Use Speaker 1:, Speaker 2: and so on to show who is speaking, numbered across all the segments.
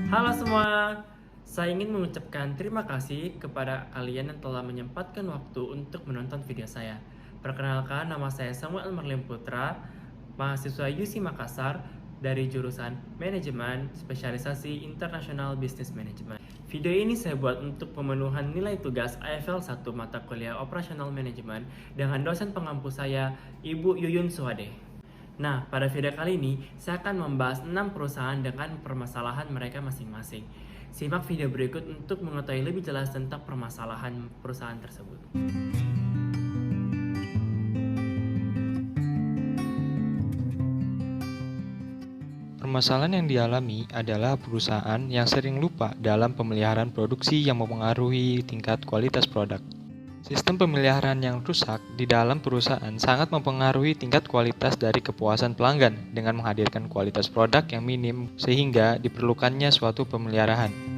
Speaker 1: Halo semua, saya ingin mengucapkan terima kasih kepada kalian yang telah menyempatkan waktu untuk menonton video saya. Perkenalkan, nama saya Samuel Marlim Putra, mahasiswa UC Makassar dari jurusan Manajemen Spesialisasi International Business Management. Video ini saya buat untuk pemenuhan nilai tugas AFL 1 mata kuliah Operational Management dengan dosen pengampu saya, Ibu Yuyun Suhade. Nah, pada video kali ini, saya akan membahas 6 perusahaan dengan permasalahan mereka masing-masing. Simak video berikut untuk mengetahui lebih jelas tentang permasalahan perusahaan tersebut.
Speaker 2: Permasalahan yang dialami adalah perusahaan yang sering lupa dalam pemeliharaan produksi yang mempengaruhi tingkat kualitas produk. Sistem pemeliharaan yang rusak di dalam perusahaan sangat mempengaruhi tingkat kualitas dari kepuasan pelanggan dengan menghadirkan kualitas produk yang minim sehingga diperlukannya suatu pemeliharaan.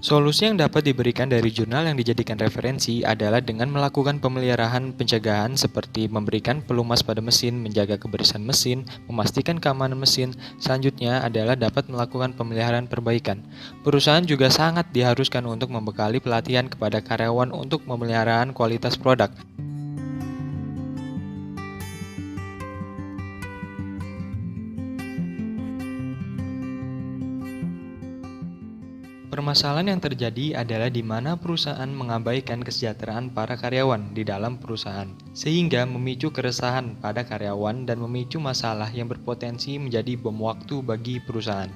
Speaker 2: Solusi yang dapat diberikan dari jurnal yang dijadikan referensi adalah dengan melakukan pemeliharaan pencegahan seperti memberikan pelumas pada mesin, menjaga kebersihan mesin, memastikan keamanan mesin. Selanjutnya adalah dapat melakukan pemeliharaan perbaikan. Perusahaan juga sangat diharuskan untuk membekali pelatihan kepada karyawan untuk pemeliharaan kualitas produk. Permasalahan yang terjadi adalah di mana perusahaan mengabaikan kesejahteraan para karyawan di dalam perusahaan, sehingga memicu keresahan pada karyawan dan memicu masalah yang berpotensi menjadi bom waktu bagi perusahaan.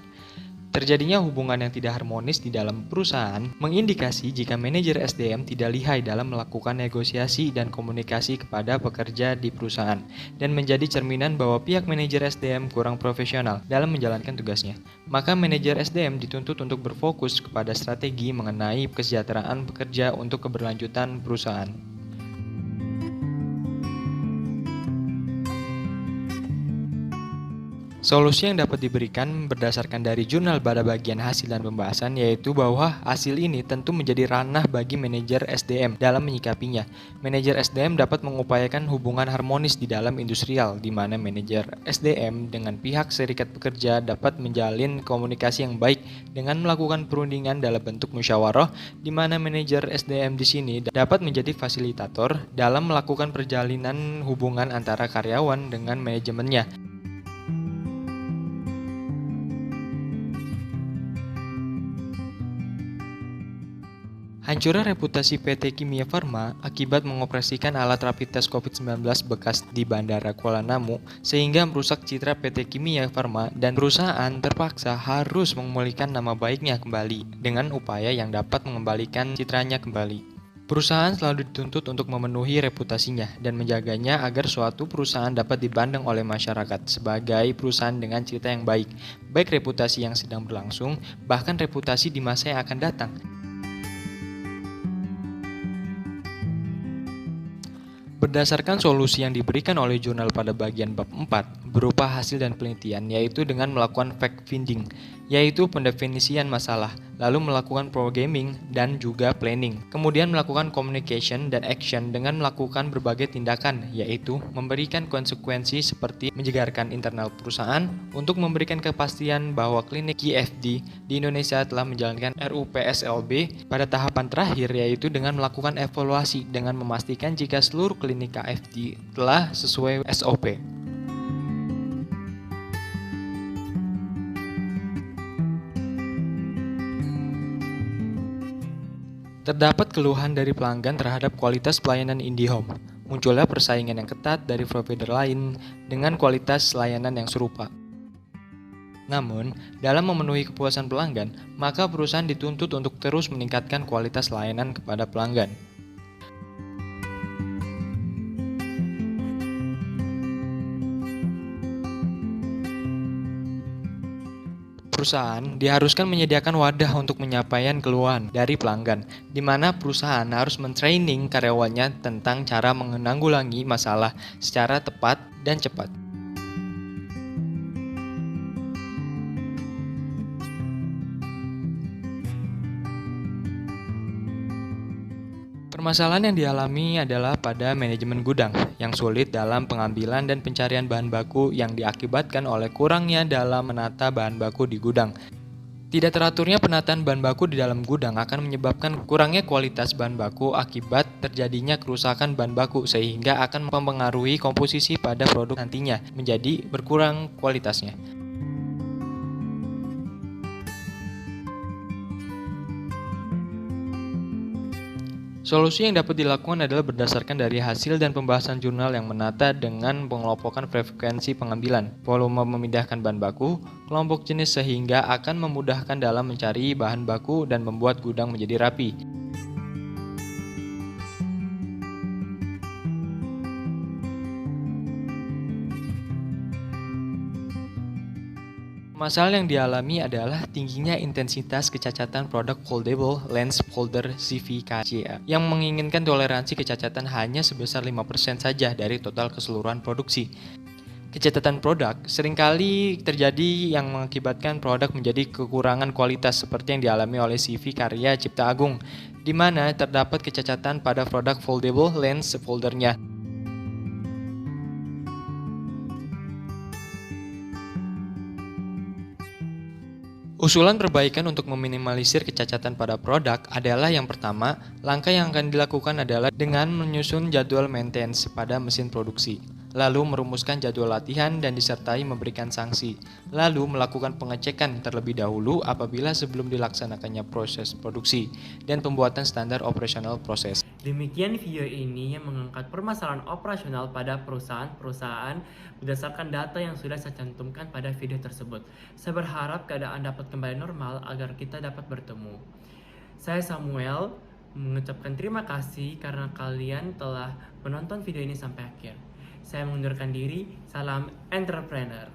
Speaker 2: Terjadinya hubungan yang tidak harmonis di dalam perusahaan mengindikasi jika manajer SDM tidak lihai dalam melakukan negosiasi dan komunikasi kepada pekerja di perusahaan dan menjadi cerminan bahwa pihak manajer SDM kurang profesional dalam menjalankan tugasnya. Maka manajer SDM dituntut untuk berfokus kepada strategi mengenai kesejahteraan pekerja untuk keberlanjutan perusahaan. Solusi yang dapat diberikan berdasarkan dari jurnal pada bagian hasil dan pembahasan yaitu bahwa hasil ini tentu menjadi ranah bagi manajer SDM dalam menyikapinya. Manajer SDM dapat mengupayakan hubungan harmonis di dalam industrial di mana manajer SDM dengan pihak serikat pekerja dapat menjalin komunikasi yang baik dengan melakukan perundingan dalam bentuk musyawarah di mana manajer SDM di sini dapat menjadi fasilitator dalam melakukan perjalinan hubungan antara karyawan dengan manajemennya. Hancurnya reputasi PT Kimia Farma akibat mengoperasikan alat rapid test COVID-19 bekas di Bandara Kuala Namu sehingga merusak citra PT Kimia Farma dan perusahaan terpaksa harus memulihkan nama baiknya kembali dengan upaya yang dapat mengembalikan citranya kembali. Perusahaan selalu dituntut untuk memenuhi reputasinya dan menjaganya agar suatu perusahaan dapat dipandang oleh masyarakat sebagai perusahaan dengan citra yang baik, baik reputasi yang sedang berlangsung, bahkan reputasi di masa yang akan datang. Berdasarkan solusi yang diberikan oleh jurnal pada bagian bab 4, berupa hasil dan penelitian, yaitu dengan melakukan fact-finding, yaitu pendefinisian masalah, lalu melakukan programming dan juga planning, kemudian melakukan communication dan action dengan melakukan berbagai tindakan, yaitu memberikan konsekuensi seperti menjegarkan internal perusahaan untuk memberikan kepastian bahwa klinik KFD di Indonesia telah menjalankan RUPSLB pada tahapan terakhir, yaitu dengan melakukan evaluasi dengan memastikan jika seluruh klinik KFD telah sesuai SOP. Terdapat keluhan dari pelanggan terhadap kualitas pelayanan IndiHome. Munculnya persaingan yang ketat dari provider lain dengan kualitas layanan yang serupa. Namun, dalam memenuhi kepuasan pelanggan, maka perusahaan dituntut untuk terus meningkatkan kualitas layanan kepada pelanggan. Perusahaan diharuskan menyediakan wadah untuk penyampaian keluhan dari pelanggan, di mana perusahaan harus mentraining karyawannya tentang cara menanggulangi masalah secara tepat dan cepat. Permasalahan yang dialami adalah pada manajemen gudang yang sulit dalam pengambilan dan pencarian bahan baku yang diakibatkan oleh kurangnya dalam menata bahan baku di gudang. Tidak teraturnya penataan bahan baku di dalam gudang akan menyebabkan kurangnya kualitas bahan baku akibat terjadinya kerusakan bahan baku sehingga akan mempengaruhi komposisi pada produk nantinya menjadi berkurang kualitasnya. Solusi yang dapat dilakukan adalah berdasarkan dari hasil dan pembahasan jurnal yang menata dengan pengelompokan frekuensi pengambilan, volume memindahkan bahan baku, kelompok jenis sehingga akan memudahkan dalam mencari bahan baku dan membuat gudang menjadi rapi. Masalah yang dialami adalah tingginya intensitas kecacatan produk foldable lens folder CVKC yang menginginkan toleransi kecacatan hanya sebesar 5% saja dari total keseluruhan produksi. Kecacatan produk seringkali terjadi yang mengakibatkan produk menjadi kekurangan kualitas seperti yang dialami oleh CV karya Cipta Agung, di mana terdapat kecacatan pada produk foldable lens foldernya. Usulan perbaikan untuk meminimalisir kecacatan pada produk adalah yang pertama, langkah yang akan dilakukan adalah dengan menyusun jadwal maintenance pada mesin produksi, lalu merumuskan jadwal latihan dan disertai memberikan sanksi, lalu melakukan pengecekan terlebih dahulu apabila sebelum dilaksanakannya proses produksi, dan pembuatan standar operasional proses.
Speaker 1: Demikian video ini yang mengangkat permasalahan operasional pada perusahaan-perusahaan berdasarkan data yang sudah saya cantumkan pada video tersebut. Saya berharap keadaan dapat kembali normal agar kita dapat bertemu. Saya Samuel mengucapkan terima kasih karena kalian telah menonton video ini sampai akhir. Saya mengundurkan diri, salam entrepreneur.